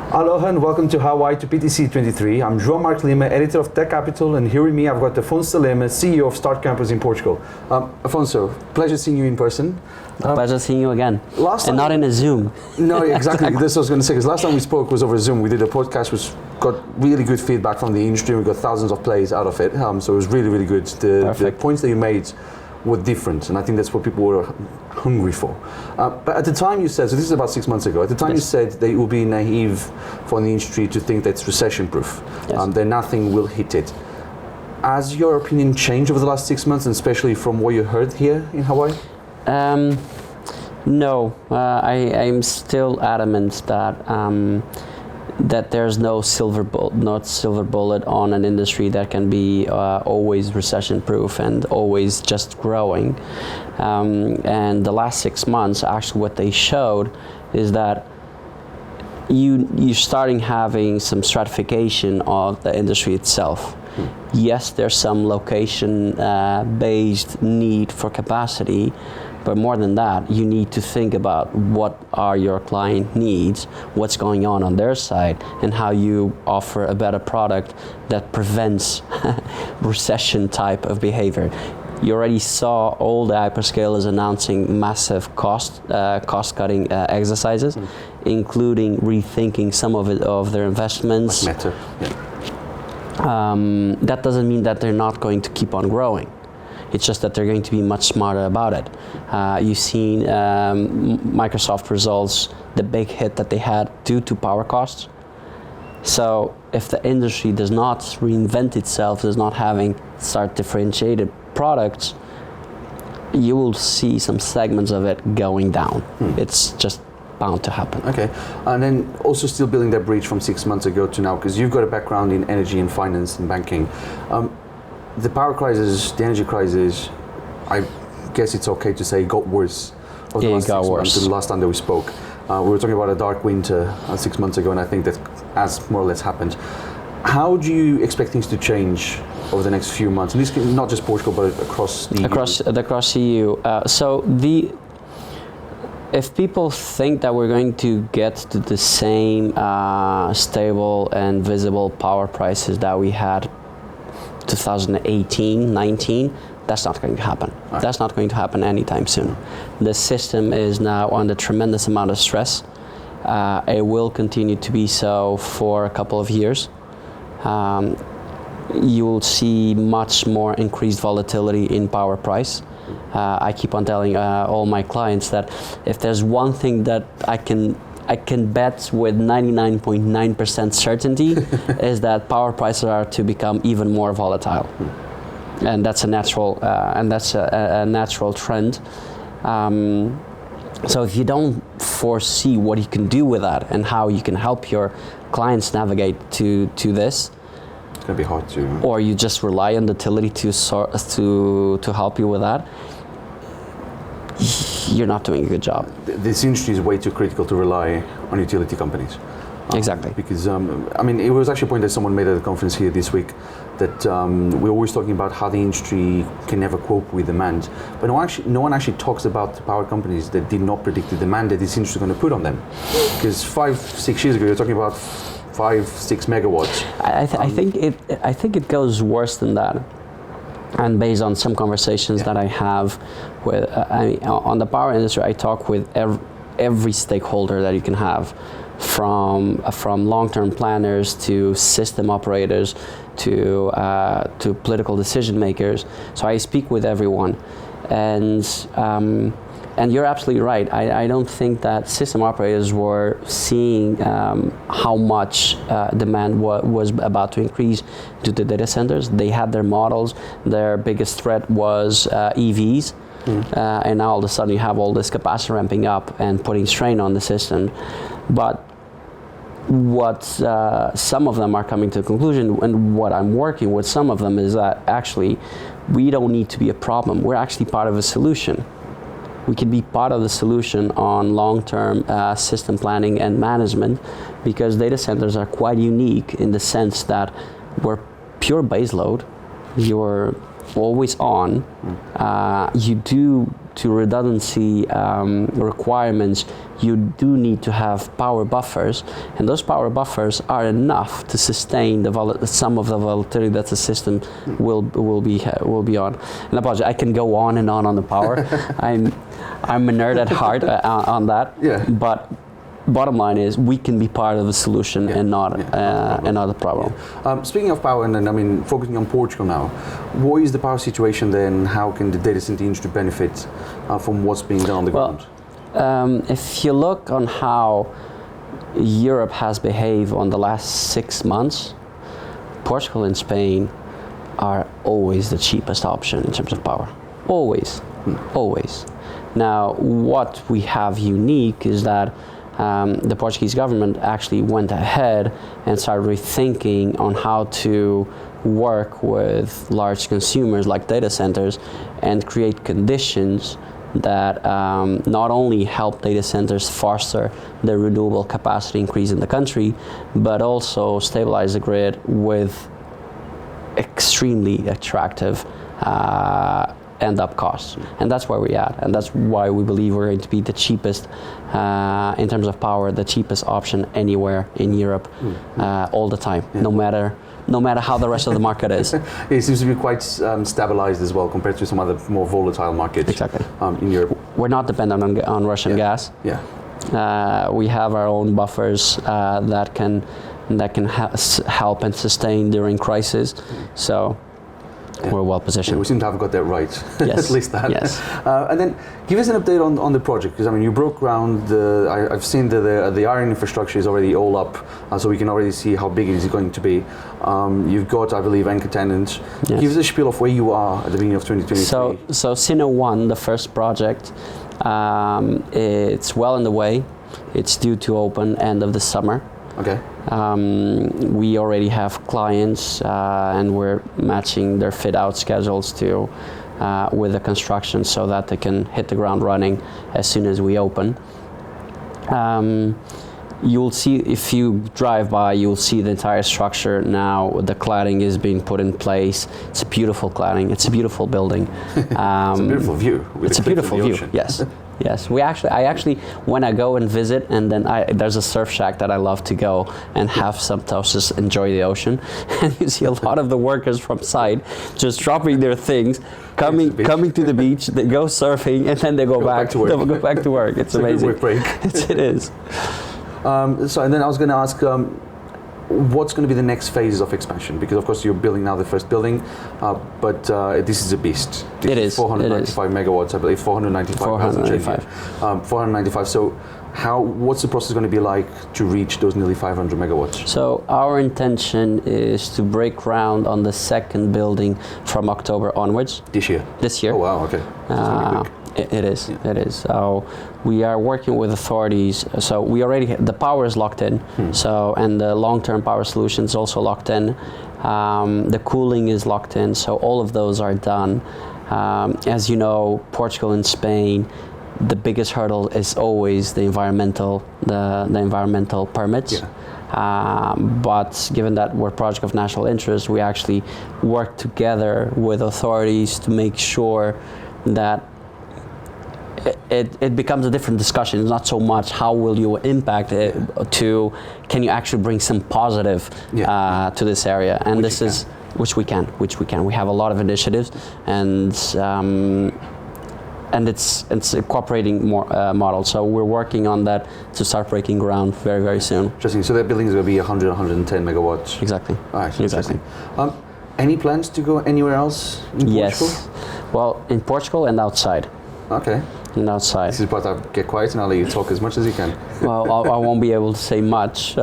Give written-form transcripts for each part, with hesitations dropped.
Aloha and welcome to Hawaii to PTC 23. I'm João Lima, editor of Tech Capital, and here with me I've got Afonso Salema, CEO of StartCampus in Portugal. Afonso, pleasure seeing you in person. Pleasure seeing you again. And not in a Zoom. No, exactly. This I was going to say, because last time we spoke was over Zoom. We did a podcast which got really good feedback from the industry. We got thousands of plays out of it, so it was really, really good. The points that you made were different, and I think that's what people were hungry for. But at the time you said, so this is about 6 months ago, at the time you said that it would be naive for the industry to think that it's recession-proof, that nothing will hit it. Has your opinion changed over the last 6 months, and especially from what you heard here in Hawaii? No, I'm still adamant that there's no silver bullet on an industry that can be always recession-proof and always just growing. And the last 6 months, actually, what they showed is that you're starting having some stratification of the industry itself. Yes, there's some location-based need for capacity, but more than that, you need to think about what are your client needs, what's going on their side, and how you offer a better product that prevents recession type of behavior. You already saw all the hyperscalers announcing massive cost-cutting exercises, including rethinking some of their investments. Like Meta. That doesn't mean that they're not going to keep on growing. It's just that they're going to be much smarter about it. You've seen Microsoft results, the big hit that they had due to power costs. So if the industry does not reinvent itself, does not start differentiated products, you will see some segments of it going down. It's just bound to happen. Okay, and then also still building that bridge from 6 months ago to now, because you've got a background in energy and finance and banking. The power crisis, the energy crisis, I guess it's okay to say got worse over the last 6 months than the last time that we spoke. We were talking about a dark winter 6 months ago, and I think that has more or less happened. How do you expect things to change over the next few months? And this is not just Portugal, but across the EU. Across EU. If people think that we're going to get to the same stable and visible power prices that we had 2018, 19, that's not going to happen. Right. That's not going to happen anytime soon. The system is now under tremendous amount of stress. It will continue to be so for a couple of years. You will see much more increased volatility in power price. I keep on telling all my clients that if there's one thing that I can bet with 99.9% certainty is that power prices are to become even more volatile, and that's a natural natural trend. So if you don't foresee what you can do with that and how you can help your clients navigate to this, it's going to be hard to. Or you just rely on the utility to help you with that, you're not doing a good job. This industry is way too critical to rely on utility companies. Exactly. Because, it was actually a point that someone made at a conference here this week, that we're always talking about how the industry can never cope with demand. But no one actually talks about the power companies that did not predict the demand that this industry is going to put on them. Because 5-6 years ago, you're talking about 5-6 megawatts. I think it goes worse than that. And based on some conversations that I have with, on the power industry, I talk with every stakeholder that you can have, from long-term planners to system operators to political decision makers. So I speak with everyone, and you're absolutely right. I don't think that system operators were seeing how much demand was about to increase due to data centers. They had their models. Their biggest threat was EVs. And now all of a sudden you have all this capacity ramping up and putting strain on the system. But what some of them are coming to a conclusion, and what I'm working with some of them, is that actually we don't need to be a problem. We're actually part of a solution. We can be part of the solution on long-term system planning and management, because data centers are quite unique in the sense that we're pure baseload. You're always on. You do to redundancy requirements, you do need to have power buffers, and those power buffers are enough to sustain some of the volatility that the system will be on. And apologies, I can go on and on the power. I'm a nerd at heart on that. Yeah. But bottom line is we can be part of the solution and not a problem. Yeah. Speaking of power, and then focusing on Portugal now, what is the power situation there, and how can the data center industry benefit from what's being done on the ground? If you look on how Europe has behaved on the last 6 months, Portugal and Spain are always the cheapest option in terms of power. Always. Now, what we have unique is that the Portuguese government actually went ahead and started rethinking on how to work with large consumers like data centers and create conditions that not only help data centers foster the renewable capacity increase in the country, but also stabilize the grid with extremely attractive end-up costs. And that's where we're at, and that's why we believe we're going to be the cheapest in terms of power, the cheapest option anywhere in Europe all the time, no matter how the rest of the market is. It seems to be quite stabilized as well compared to some other more volatile markets. Exactly. In Europe. We're not dependent on Russian gas. Yeah. We have our own buffers that can help and sustain during crisis. So we're well positioned. Yeah, we seem to have got that right. Yes. At least that. Yes. And then give us an update on the project, because you broke ground. I've seen the iron infrastructure is already all up, so we can already see how big it is going to be. You've got, I believe, anchor tenants. Yes. Give us a spiel of where you are at the beginning of 2023. So Sino 1, the first project, it's well in the way. It's due to open end of the summer. Okay. We already have clients and we're matching their fit-out schedules with the construction so that they can hit the ground running as soon as we open. You'll see, if you drive by, you'll see the entire structure now. The cladding is being put in place. It's a beautiful cladding. It's a beautiful building. It's a beautiful view. It's a beautiful view. Yes. Yes, I actually, when I go and visit, and then there's a surf shack that I love to go and have some toasts, enjoy the ocean, and you see a lot of the workers from site just dropping their things, coming to the beach, they go surfing, and then they go back to work. They go back to work. It's amazing. A good work break. It is. So, and then I was going to ask, what's going to be the next phases of expansion? Because of course you're building now the first building, but this is a beast. It is 495 megawatts, I believe. 495. So, what's the process going to be like to reach those nearly 500 megawatts? So our intention is to break ground on the second building from October onwards. This year. Oh wow. Okay. It is. So we are working with authorities. So we already the power is locked in. So, and the long-term power solution is also locked in. The cooling is locked in. So all of those are done. As you know, Portugal and Spain, the biggest hurdle is always the environmental permits. Yeah. But given that we're a project of national interest, we actually work together with authorities to make sure that it becomes a different discussion. It's not so much how will you impact it to can you actually bring some positive to this area, and which we can. We have a lot of initiatives, and it's a cooperating model. So we're working on that to start breaking ground very, very soon. Interesting. So that building is going to be 110 megawatts. Exactly. All right. Exactly. Any plans to go anywhere else in Portugal? Yes. Well, in Portugal and outside. Okay. And outside. This is part I'll get quiet and I'll let you talk as much as you can. Well, I won't be able to say much.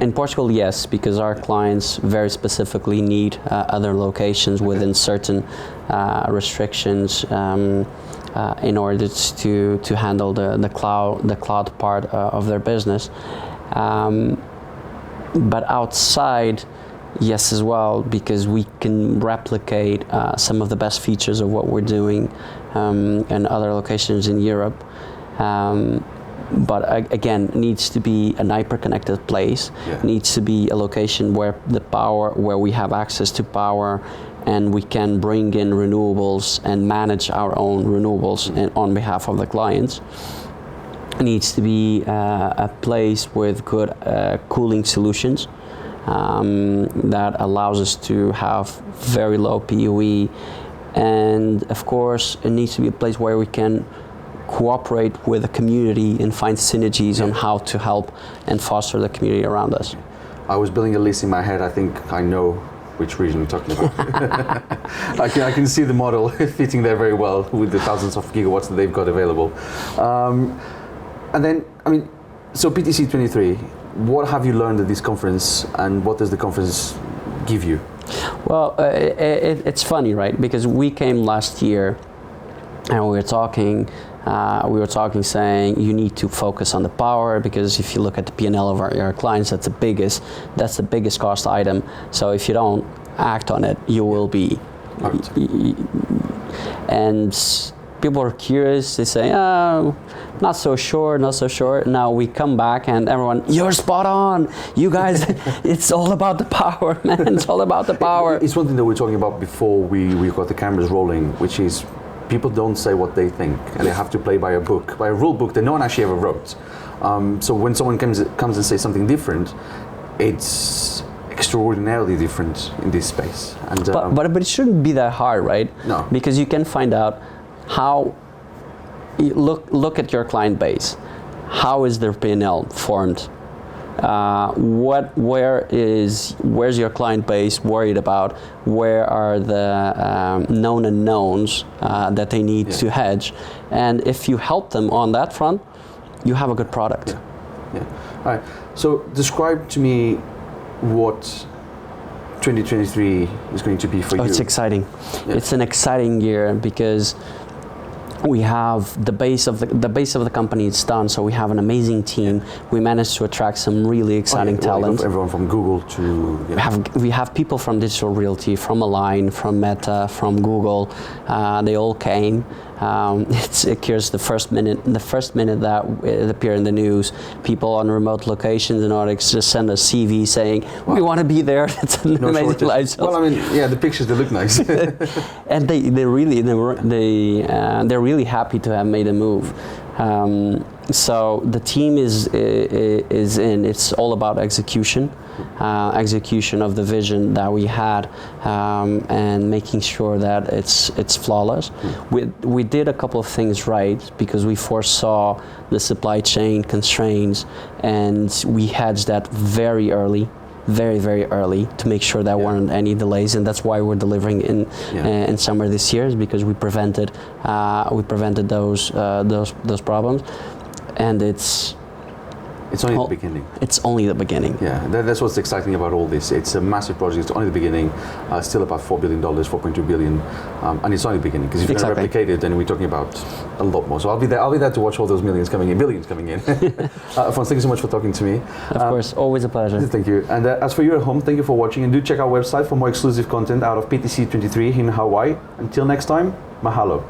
In Portugal, yes, because our clients very specifically need other locations within certain restrictions in order to handle the cloud part of their business. But outside, yes, as well, because we can replicate some of the best features of what we're doing in other locations in Europe. But again, needs to be an hyper-connected place. Needs to be a location where we have access to power and we can bring in renewables and manage our own renewables on behalf of the clients. It needs to be a place with good cooling solutions that allows us to have very low PUE, and of course it needs to be a place where we can cooperate with the community and find synergies on how to help and foster the community around us. I was building a list in my head. I think I know which region we're talking about. I can see the model fitting there very well with the thousands of gigawatts that they've got available. And then, so PTC 23, what have you learned at this conference, and what does the conference give you? Well, it's funny, right? Because we came last year and we were talking saying you need to focus on the power, because if you look at the P&L of our clients, that's the biggest cost item. So if you don't act on it, you will be. And people are curious. They say, "Oh, not so sure." Now we come back and everyone, "You're spot on. You guys, it's all about the power, man. It's all about the power." It's one thing that we were talking about before we got the cameras rolling, which is people don't say what they think, and they have to play by a book, by a rule book that no one actually ever wrote. So when someone comes and says something different, it's extraordinarily different in this space. And but it shouldn't be that hard, right? No. Because you can find out how. Look at your client base. How is their P&L formed? Where's your client base worried about? Where are the known unknowns that they need to hedge? And if you help them on that front, you have a good product. Yeah. All right. So describe to me what 2023 is going to be for you. It's exciting. Yeah. It's an exciting year because we have the base of the company is done, so we have an amazing team. We managed to attract some really exciting talent. Everyone from Google to we have people from Digital Realty, from Align, from Meta, from Google. They all came. It occurs the first minute that it appeared in the news. People on remote locations in Nordics just send a CV saying, "We want to be there." It's an amazing lifestyle. Well, the pictures, they look nice. And they're really happy to have made a move. So the team is in. It's all about execution of the vision that we had, and making sure that it's flawless. We did a couple of things right because we foresaw the supply chain constraints, and we hedged that very early. Very, very early to make sure there weren't any delays, and that's why we're delivering in summer this year, is because we prevented those problems, and it's only the beginning. It's only the beginning. Yeah, that's what's exciting about all this. It's a massive project. It's only the beginning. Still about $4 billion, $4.2 billion, and it's only the beginning. Because if you're going to replicate it, then we're talking about a lot more. So I'll be there to watch all those billions coming in. Afonso, thank you so much for talking to me. Of course, always a pleasure. Thank you. And as for you at home, thank you for watching, and do check our website for more exclusive content out of PTC 23 in Hawaii. Until next time, mahalo.